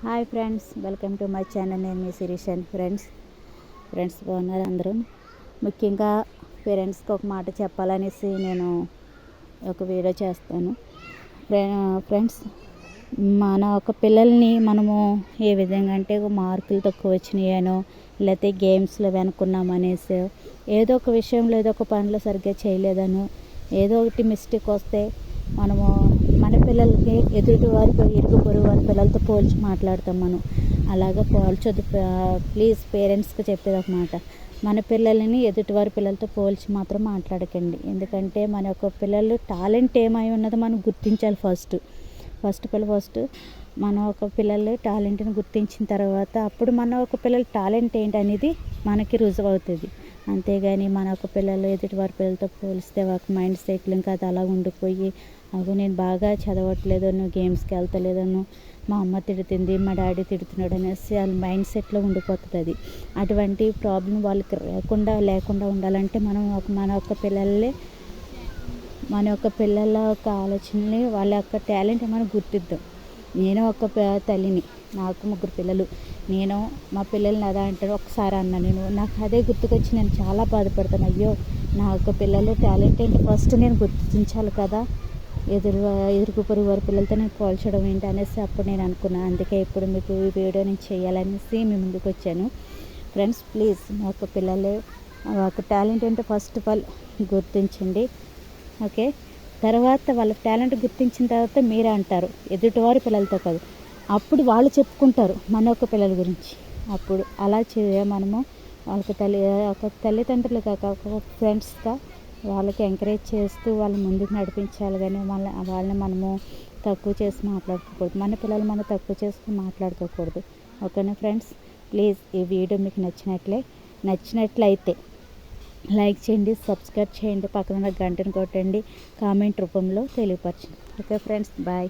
Hi friends, welcome to my channel. నేను మీ శిరీషన్. Friends బాగున్నారు అందరూ. ముఖ్యంగా పేరెంట్స్కి ఒక మాట చెప్పాలనేసి నేను ఒక వీడియో చేస్తాను. ఫ్రెండ్స్, మన ఒక పిల్లల్ని మనము ఏ విధంగా అంటే మార్కులు తక్కువ వచ్చినాయనో, లేకపోతే గేమ్స్లో వెనుకున్నామనేసి, ఏదో ఒక విషయంలో ఏదో ఒక పనిలో సరిగ్గా చేయలేదనో, ఏదో ఒకటి మిస్టేక్ వస్తే మనము మన పిల్లలకి ఎదుటి వారి ఇరుగు పొరుగు వారి పిల్లలతో పోల్చి మాట్లాడతాం. మనం అలాగా పోల్చొద్దు. ప్లీజ్ పేరెంట్స్కి చెప్పేది ఒక మాట, మన పిల్లలని ఎదుటి వారి పిల్లలతో పోల్చి మాత్రం మాట్లాడకండి. ఎందుకంటే మన యొక్క పిల్లలు టాలెంట్ ఏమై ఉన్నదో మనం గుర్తించాలి. ఫస్ట్ మన ఒక పిల్లలు టాలెంట్ని గుర్తించిన తర్వాత అప్పుడు మన ఒక పిల్లల టాలెంట్ ఏంటి అనేది మనకి రుజువు అవుతుంది. అంతేగాని మన ఒక పిల్లలు ఎదుటి వారి పిల్లలతో పోలిస్తే ఒక మైండ్ సెట్లు ఇంకా అది అలా ఉండిపోయి, అవి నేను బాగా చదవట్లేదను, గేమ్స్కి వెళ్తలేదను, మా అమ్మ తిడుతుంది, మా డాడీ తిడుతున్నాడు అనేసి వాళ్ళ మైండ్ సెట్లో ఉండిపోతుంది. అది అటువంటి ప్రాబ్లం వాళ్ళకి లేకుండా ఉండాలంటే మన యొక్క పిల్లల యొక్క ఆలోచనని, వాళ్ళ యొక్క టాలెంట్ మనం గుర్తిద్దాం. నేను ఒక తల్లిని, నాకు 3 పిల్లలు. నేను మా పిల్లల్ని అదా అంటారు ఒకసారి అన్నా, నాకు అదే గుర్తుకొచ్చి నేను చాలా బాధపడతాను. అయ్యో, నా యొక్క పిల్లలు టాలెంట్ ఏంటి ఫస్ట్ నేను గుర్తించాలి కదా, ఎదురుకు పొరుగు వారి పిల్లలతో నేను పోల్చడం ఏంటి అనేసి అప్పుడు నేను అనుకున్నాను. అందుకే ఇప్పుడు మీకు ఈ వీడియో నేను చేయాలనేసి మీ ముందుకు వచ్చాను. ఫ్రెండ్స్, ప్లీజ్ మా యొక్క పిల్లలు ఒక టాలెంట్ ఏంటో ఫస్ట్ ఆఫ్ ఆల్ గుర్తించండి. ఓకే, తర్వాత వాళ్ళ టాలెంట్ గుర్తించిన తర్వాత మీరే అంటారు, ఎదుటివారి పిల్లలతో కాదు. అప్పుడు వాళ్ళు చెప్పుకుంటారు మన యొక్క పిల్లల గురించి. అప్పుడు అలా మనము వాళ్ళకి ఒక తల్లిదండ్రులు కాక ఒక ఫ్రెండ్స్గా వాళ్ళకి ఎంకరేజ్ చేస్తూ వాళ్ళని ముందుకు నడిపించాలి. కానీ వాళ్ళని మనము తక్కువ చేసి మాట్లాడుకోకూడదు. మన పిల్లలు మనం తక్కువ చేసుకుని మాట్లాడుకోకూడదు. ఓకేనా ఫ్రెండ్స్? ప్లీజ్ ఈ వీడియో మీకు నచ్చినట్లయితే లైక్ చేయండి, సబ్స్క్రైబ్ చేయండి, పక్కన గంటను కొట్టండి, కామెంట్ రూపంలో తెలియపరచండి. Okay friends, bye.